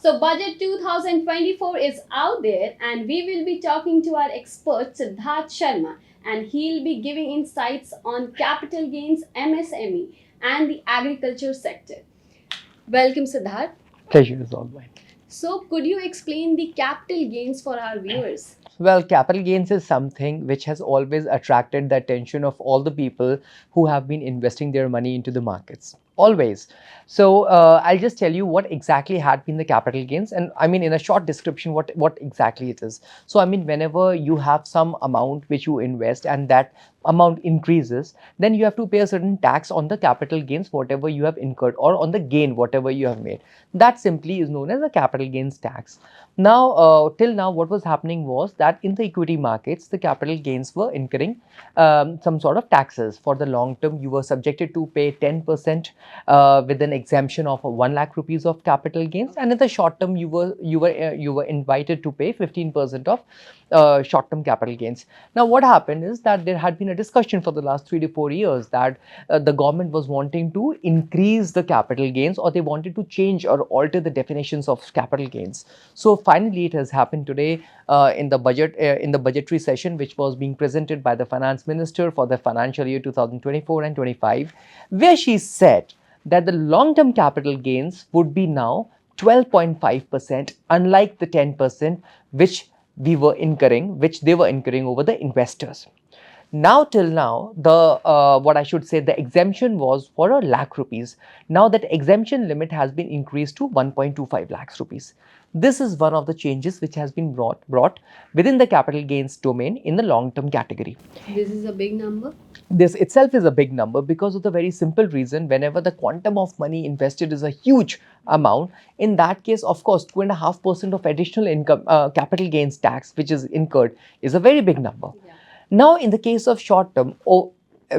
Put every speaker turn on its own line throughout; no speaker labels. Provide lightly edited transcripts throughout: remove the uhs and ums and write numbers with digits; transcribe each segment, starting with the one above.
So, Budget 2024 is out there, and we will be talking to our expert Siddharth Sharma, and he'll be giving insights on capital gains, MSME, and the agriculture sector. Welcome, Siddharth.
Pleasure is all mine.
So, could you explain the capital gains for our viewers?
Well, capital gains is something which has always attracted the attention of all the people who have been investing their money into the markets. Always. So I'll just tell you what exactly had been the capital gains, and I mean in a short description what exactly it is. So I mean whenever you have some amount which you invest and that amount increases, then you have to pay a certain tax on the capital gains whatever you have incurred, or on the gain whatever you have made. That simply is known as a capital gains tax. Now till now what was happening was that in the equity markets the capital gains were incurring some sort of taxes. For the long term you were subjected to pay 10% with an exemption of 1 lakh rupees of capital gains, and in the short term you were invited to pay 15% of short term capital gains. Now what happened is that there had been a discussion for the last 3 to 4 years that the government was wanting to increase the capital gains, or they wanted to change or alter the definitions of capital gains. So finally it has happened today in the budgetary session which was being presented by the finance minister for the financial year 2024 and 25, where she said that the long-term capital gains would be now 12.5%, unlike the 10% which they were incurring over the investors. Now till now, the what I should say, the exemption was for a lakh rupees. Now that exemption limit has been increased to 1.25 lakhs rupees. This is one of the changes which has been brought within the capital gains domain in the long-term category.
This is a big number.
This itself is a big number because of the very simple reason: whenever the quantum of money invested is a huge amount, in that case, of course, 2.5% of additional income, capital gains tax, which is incurred, is a very big number.
Yeah.
Now, in the case of short term,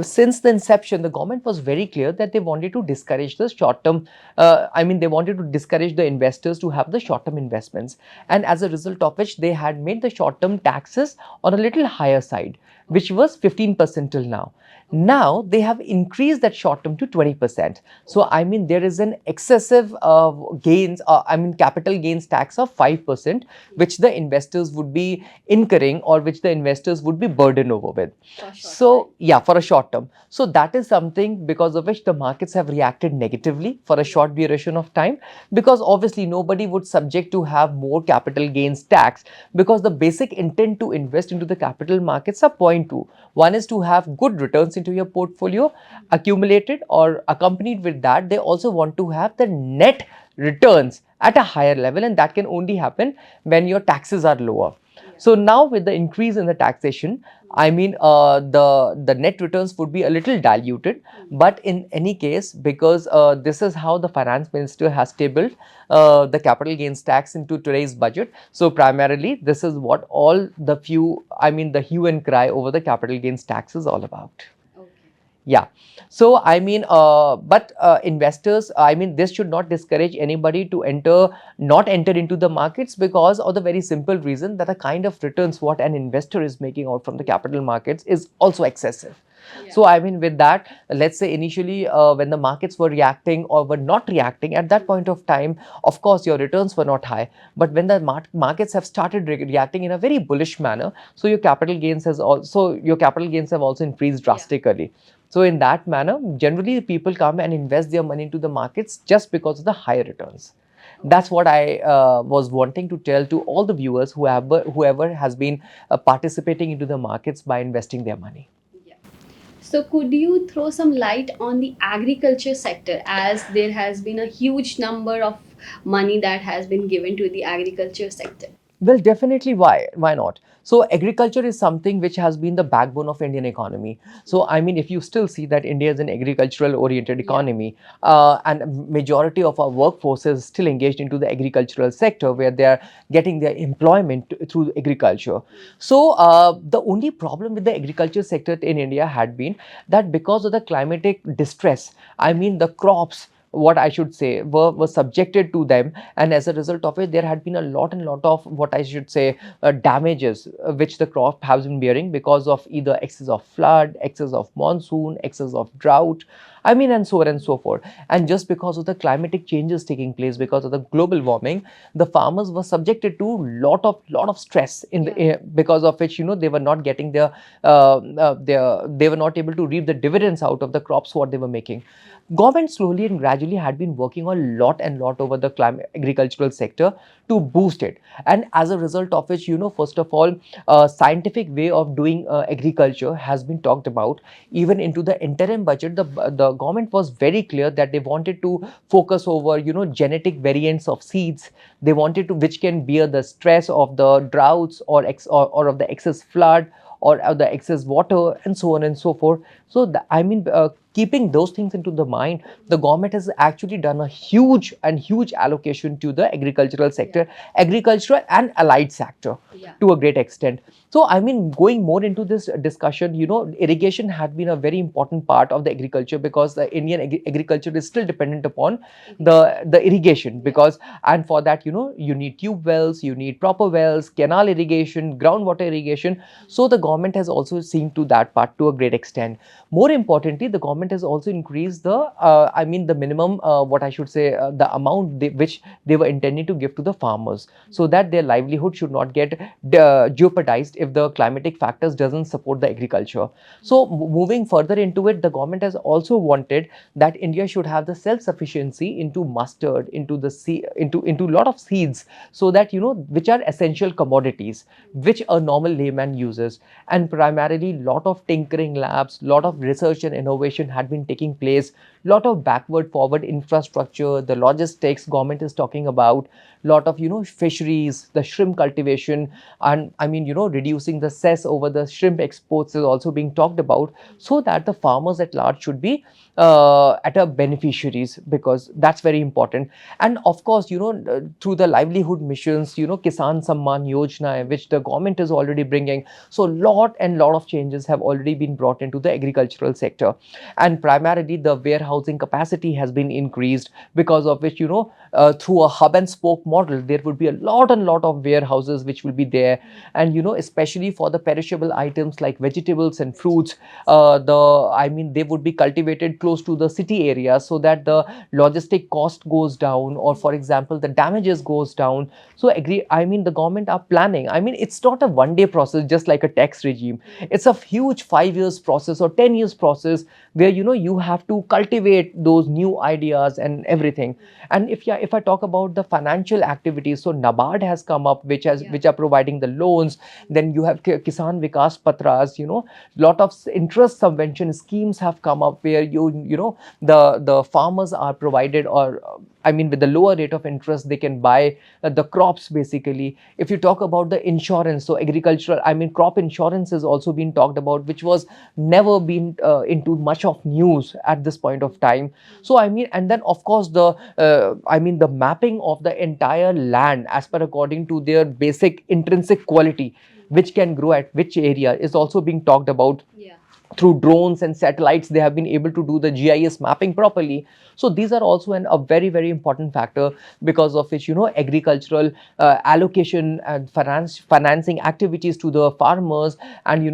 since the inception, the government was very clear that they wanted to discourage the short term. They wanted to discourage the investors to have the short term investments, and as a result of which, they had made the short term taxes on a little higher side, which was 15% till now. Now they have increased that short term to 20%. So I mean there is an excessive capital gains tax of 5%, which the investors would be incurring, or which the investors would be burdened over with. So yeah, for a short term. So that is something because of which the markets have reacted negatively for a short duration of time, because obviously nobody would subject to have more capital gains tax, because the basic intent to invest into the capital markets are point two. One is to have good returns into your portfolio accumulated, or accompanied with that they also want to have the net returns at a higher level, and that can only happen when your taxes are lower. So now with the increase in the taxation, the net returns would be a little diluted, but in any case, because this is how the finance minister has tabled the capital gains tax into today's budget. So primarily, this is what all the hue and cry over the capital gains tax is all about. Yeah. So investors, this should not discourage anybody to not enter into the markets, because of the very simple reason that the kind of returns what an investor is making out from the capital markets is also excessive. Yeah. So with that, let's say initially when the markets were reacting or were not reacting at that point of time, of course your returns were not high. But when the markets have started reacting in a very bullish manner, so your capital gains have also increased drastically. Yeah. So in that manner, generally people come and invest their money into the markets just because of the higher returns. That's what I was wanting to tell to all the viewers, whoever has been participating into the markets by investing their money.
So could you throw some light on the agriculture sector, as there has been a huge number of money that has been given to the agriculture sector?
Well, definitely. Why not? So agriculture is something which has been the backbone of Indian economy. So if you still see that India is an agricultural oriented economy, and majority of our workforce is still engaged into the agricultural sector, where they are getting their employment through agriculture. So the only problem with the agriculture sector in India had been that because of the climatic distress, the crops, what I should say, were subjected to them, and as a result of it, there had been a lot of what I should say damages which the crop has been bearing because of either excess of flood, excess of monsoon, excess of drought. I mean, and so on and so forth. And just because of the climatic changes taking place, because of the global warming, the farmers were subjected to lot of stress in the
Yeah.
because of which, they were not getting they were not able to reap the dividends out of the crops what they were making. Government slowly and gradually had been working a lot and lot over the climate agricultural sector to boost it. And as a result of which, first of all, scientific way of doing agriculture has been talked about. Even into the interim budget, the government was very clear that they wanted to focus over, genetic variants of seeds. They wanted to, which can bear the stress of the droughts or of the excess flood or the excess water and so on and so forth. So I mean, keeping those things into the mind, the government has actually done a huge allocation to the agricultural sector, agricultural and allied sector,
Yeah.
to a great extent. So I mean, going more into this discussion, irrigation had been a very important part of the agriculture, because the Indian agriculture is still dependent upon the irrigation. Because, and for that, you need tube wells, you need proper wells, canal irrigation, groundwater irrigation. So the government has also seen to that part to a great extent. More importantly, the government has also increased the I mean, the minimum, what I should say, the amount which they were intending to give to the farmers, so that their livelihood should not get jeopardized if the climatic factors doesn't support the agriculture. So moving further into it, the government has also wanted that India should have the self sufficiency into mustard, into the into lot of seeds, so that, which are essential commodities which a normal layman uses. And primarily, lot of tinkering labs, lot of research and innovation had been taking place, lot of backward forward infrastructure, the logistics government is talking about, lot of, fisheries, the shrimp cultivation, and I mean, reducing the cess over the shrimp exports is also being talked about, so that the farmers at large should be at a beneficiaries, because that's very important. And of course, through the livelihood missions, Kisan Samman Yojana, which the government is already bringing. So lot of changes have already been brought into the agricultural sector. And primarily, the warehousing capacity has been increased, because of which, through a hub and spoke model, there would be a lot and lot of warehouses which will be there. And, especially for the perishable items like vegetables and fruits, I mean, they would be cultivated close to the city area, so that the logistic cost goes down, or for example, the damages goes down. So I mean, the government are planning. I mean, it's not a one day process, just like a tax regime. It's a huge 5 years process or 10 years process, where, you have to cultivate those new ideas and everything. And if I talk about the financial activities, so NABARD has come up, which are providing the loans. Then you have Kisan Vikas Patras, lot of interest subvention schemes have come up, where the farmers are provided, or I mean, with the lower rate of interest, they can buy the crops basically. If you talk about the insurance, so agricultural, I mean, crop insurance has also been talked about, which was never been into much of news at this point of time. So I mean, and then of course, I mean, the mapping of the entire land as per according to their basic intrinsic quality, which can grow at which area, is also being talked about.
Yeah.
Through drones and satellites, they have been able to do the GIS mapping properly. So these are also a very very important factor, because of which, agricultural allocation and financing activities to the farmers, and,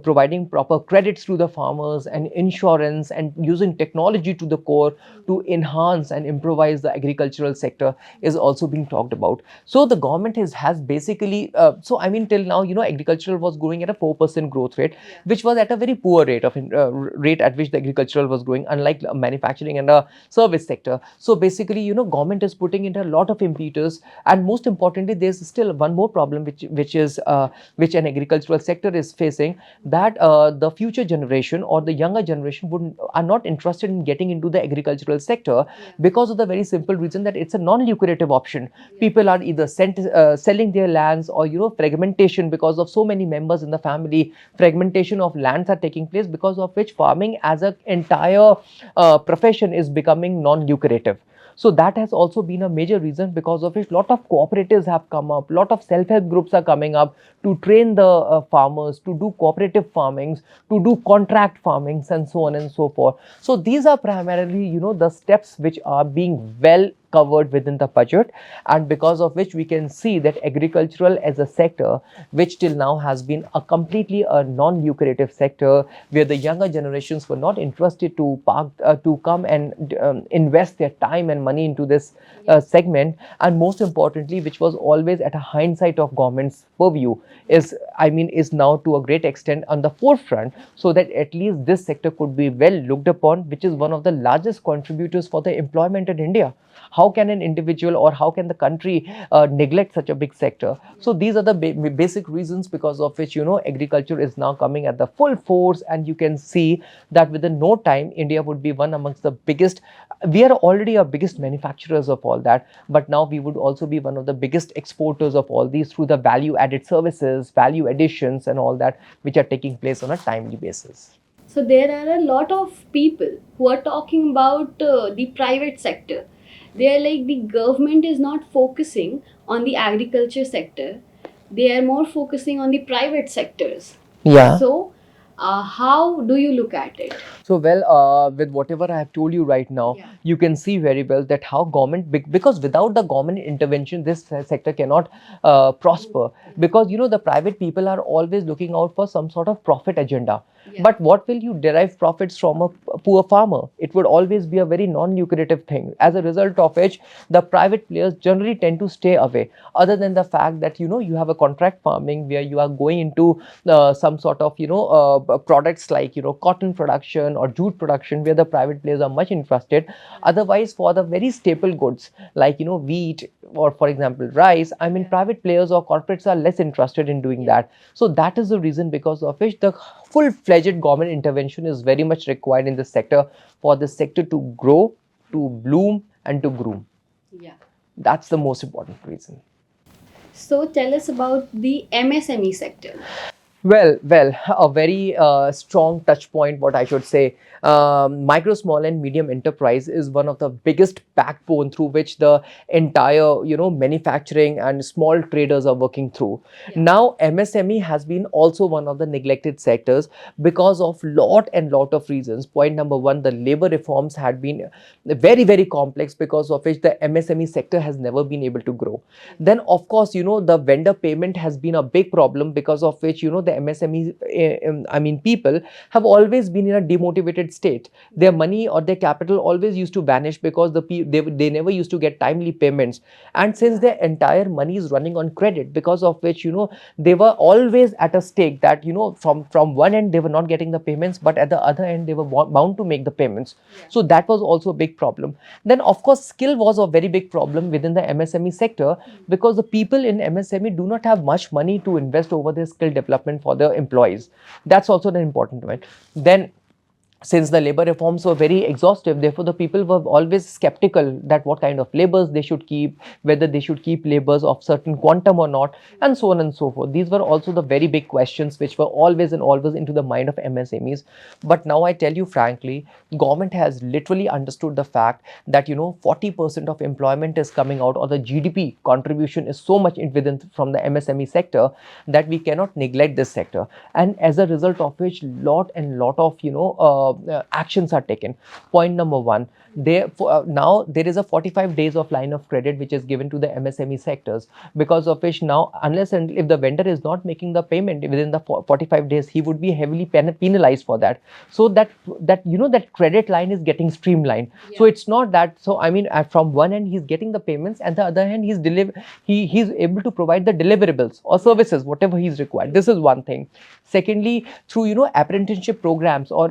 providing proper credits to the farmers, and insurance, and using technology to the core to enhance and improvise the agricultural sector is also being talked about. So the government has basically, so I mean, till now, agricultural was growing at a 4% growth rate, which was at a very poor rate at which the agricultural was growing, unlike manufacturing and the service sector. So basically, government is putting in a lot of impetus. And most importantly, there's still one more problem, which an agricultural sector is facing, that the future generation or the younger generation are not interested in getting into the agricultural sector, because of the very simple reason that it's a non-lucrative option. People are either selling their lands, or, fragmentation, because of so many members in the family, fragmentation of lands are taking place, because of which farming as an entire profession is becoming non-lucrative. So that has also been a major reason, because of which lot of cooperatives have come up, lot of self-help groups are coming up to train the farmers to do cooperative farmings, to do contract farmings, and so on and so forth. So these are primarily, the steps which are being well covered within the budget, and because of which we can see that agricultural as a sector, which till now has been a completely a non-lucrative sector, where the younger generations were not interested to come and invest their time and money into this segment, and most importantly, which was always at a hindsight of government's purview, is now to a great extent on the forefront, so that at least this sector could be well looked upon, which is one of the largest contributors for the employment in India. How can an individual or how can the country neglect such a big sector? So these are the basic reasons because of which agriculture is now coming at the full force, and you can see that within no time India would be one amongst the biggest. We are already our biggest manufacturers of all that, but now we would also be one of the biggest exporters of all these through the value added services, value additions and all that, which are taking place on a timely basis.
So there are a lot of people who are talking about the private sector. They are like the government is not focusing on the agriculture sector. They are more focusing on the private sectors.
Yeah.
So how do you look at it?
So well, with whatever I have told you right now,
Yeah.
you can see very well that how government, because without the government intervention, this sector cannot prosper. Because the private people are always looking out for some sort of profit agenda.
Yeah.
But what will you derive profits from a poor farmer? It would always be a very non-lucrative thing. As a result of which, the private players generally tend to stay away. Other than the fact that you have a contract farming where you are going into some sort of products like cotton production or jute production, where the private players are much interested. Otherwise, for the very staple goods like wheat or for example rice, I mean private players or corporates are less interested in doing that. So that is the reason because of which the full-fledged government intervention is very much required in this sector, for this sector to grow, to bloom and to groom.
Yeah.
That's the most important reason.
So tell us about the MSME sector.
Well, a very strong touch point, what I should say. Micro, small, and medium enterprise is one of the biggest backbone through which the entire, manufacturing and small traders are working through.
Yeah.
Now, MSME has been also one of the neglected sectors because of lot of reasons. Point number one, the labor reforms had been very, very complex, because of which the MSME sector has never been able to grow. Then, of course, the vendor payment has been a big problem, because of which, the MSME, people have always been in a demotivated state. Their money or their capital always used to vanish because they never used to get timely payments. And since their entire money is running on credit, because of which, they were always at a stake that, from one end they were not getting the payments, but at the other end they were bound to make the payments.
Yeah.
So that was also a big problem. Then, of course, skill was a very big problem within the MSME sector, because the people in MSME do not have much money to invest over their skill development for their employees. That's also an important one. Then, since the labor reforms were very exhaustive, therefore the people were always skeptical that what kind of labors they should keep, whether they should keep labors of certain quantum or not, and so on and so forth. These were also the very big questions which were always into the mind of MSMEs. But now I tell you frankly, government has literally understood the fact that 40% of employment is coming out, or the GDP contribution is so much within from the MSME sector, that we cannot neglect this sector. And as a result of which, lot of actions are taken. Point number one, now there is a 45 days of line of credit which is given to the MSME sectors, because of which now, unless and if the vendor is not making the payment within the 45 days, he would be heavily penalized for that. So that credit line is getting streamlined.
Yeah.
So it's not that, so I mean from one end he's getting the payments, and the other hand he's able to provide the deliverables or services whatever he's required. This is one thing. Secondly, through apprenticeship programs, or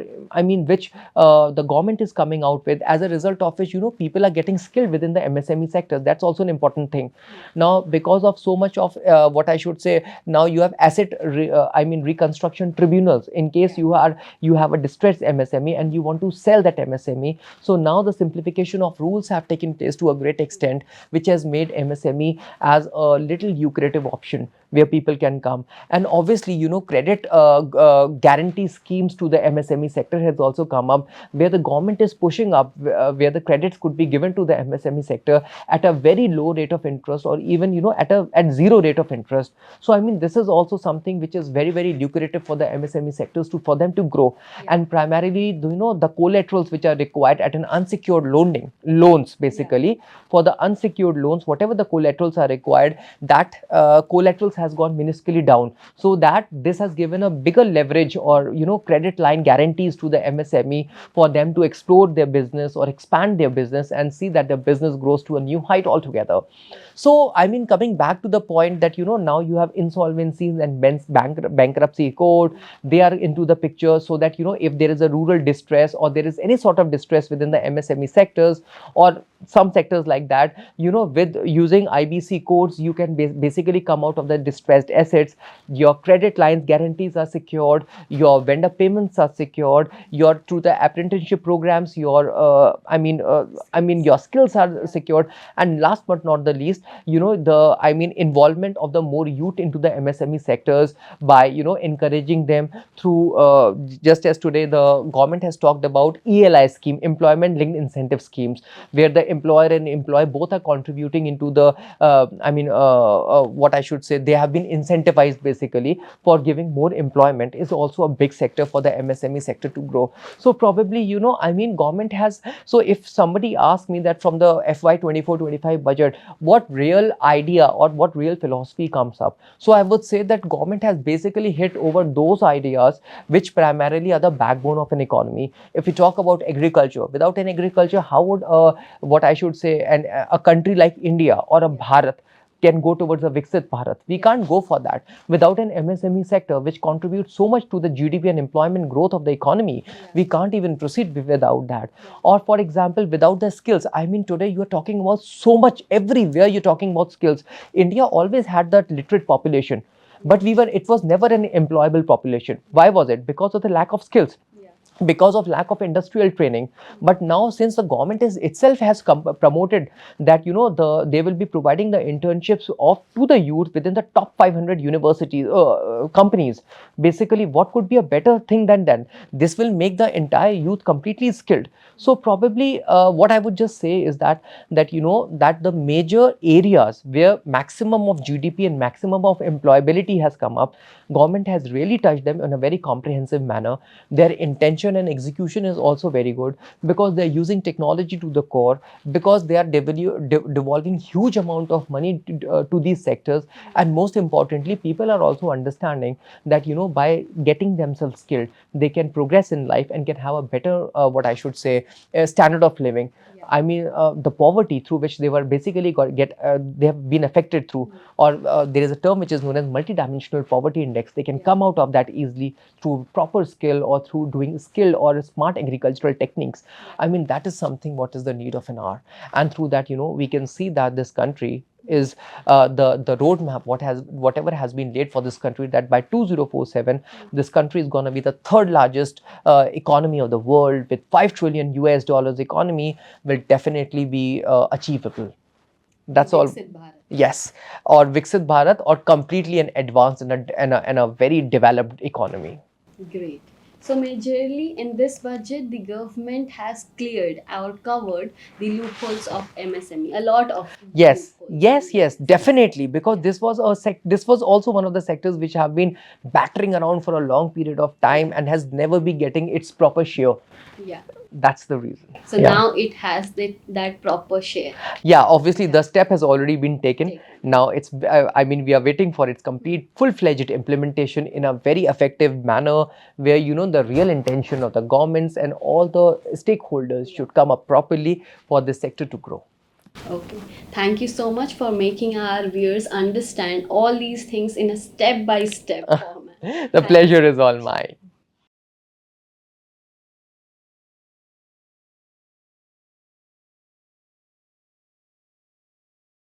which the government is coming out with, as a result of which people are getting skilled within the MSME sector. That's also an important thing. Now, because of so much of what I should say, now you have reconstruction tribunals in case you have a distressed MSME and you want to sell that MSME. So now the simplification of rules have taken place to a great extent, which has made MSME as a little lucrative option. where people can come. And obviously, credit guarantee schemes to the MSME sector has also come up, where the government is pushing up, where the credits could be given to the MSME sector at a very low rate of interest, or even at zero rate of interest. So I mean, this is also something which is very, very lucrative for the MSME sectors, for them to grow. And primarily, the collaterals which are required at an unsecured loans, basically, for the unsecured loans, whatever the collaterals are required, that collaterals has gone minusculely down, so that this has given a bigger leverage, or credit line guarantees to the MSME, for them to explore their business or expand their business and see that their business grows to a new height altogether. So I mean, coming back to the point that now you have insolvencies and bankruptcy code, they are into the picture, so that if there is a rural distress, or there is any sort of distress within the MSME sectors, or some sectors like that, with using IBC codes, you can basically come out of the distressed assets. Your credit lines guarantees are secured, your vendor payments are secured, your through the apprenticeship programs, your your skills are secured. And last but not the least, the involvement of the more youth into the MSME sectors, by encouraging them through, just as today the government has talked about ELI scheme, employment linked incentive schemes, where the employer and employee both are contributing into the what I should say, they have been incentivized basically for giving more employment, is also a big sector for the MSME sector to grow. So probably, government has, so if somebody asks me that from the FY 24-25 budget, what real idea or what real philosophy comes up, so I would say that government has basically hit over those ideas which primarily are the backbone of an economy. If we talk about agriculture, without an agriculture, how would what I should say, a country like India or a Bharat can go towards a Viksit Bharat? We can't go for that. Without an MSME sector, which contributes so much to the GDP and employment growth of the economy, we can't even proceed without that. Or for example, without the skills, I mean, today you are talking about so much, everywhere you're talking about skills. India always had that literate population, but it was never an employable population. Why was it? Because of the lack of skills, because of lack of industrial training. But now, since the government itself has promoted that, they will be providing the internships to the youth within the top 500 universities, companies. Basically, what could be a better thing than that? This will make the entire youth completely skilled. So probably, what I would just say is that the major areas where maximum of GDP and maximum of employability has come up, government has really touched them in a very comprehensive manner. Their intention and execution is also very good, because they're using technology to the core, because they are devolving huge amount of money to these sectors. And most importantly, people are also understanding that by getting themselves skilled, they can progress in life and can have a better, what I should say, standard of living. I mean, the poverty through which they were basically they have been affected through, or there is a term which is known as multidimensional poverty index. They can come out of that easily through proper skill, or through doing skill or smart agricultural techniques. I mean, that is something what is the need of an hour. And through that, we can see that this country is the roadmap, whatever has been laid for this country, that by 2047 this country is going to be the third largest economy of the world, with 5 trillion US dollars economy, will definitely be achievable. That's all.
Viksit Bharat.
Yes, or Viksit Bharat, or completely an advanced and a very developed economy.
Great. So majorly in this budget, the government has cleared or covered the loopholes of MSME. A lot of
Yes,
loopholes.
yes, definitely, because this was this was also one of the sectors which have been battering around for a long period of time and has never been getting its proper share.
Yeah.
That's the reason.
So now it has that proper share.
Yeah, obviously the step has already been taken. Now it's, I mean, we are waiting for its complete full-fledged implementation in a very effective manner, where the real intention of the governments and all the stakeholders should come up properly for this sector to grow.
Okay. Thank you so much for making our viewers understand all these things in a step-by-step format.
The pleasure is all mine.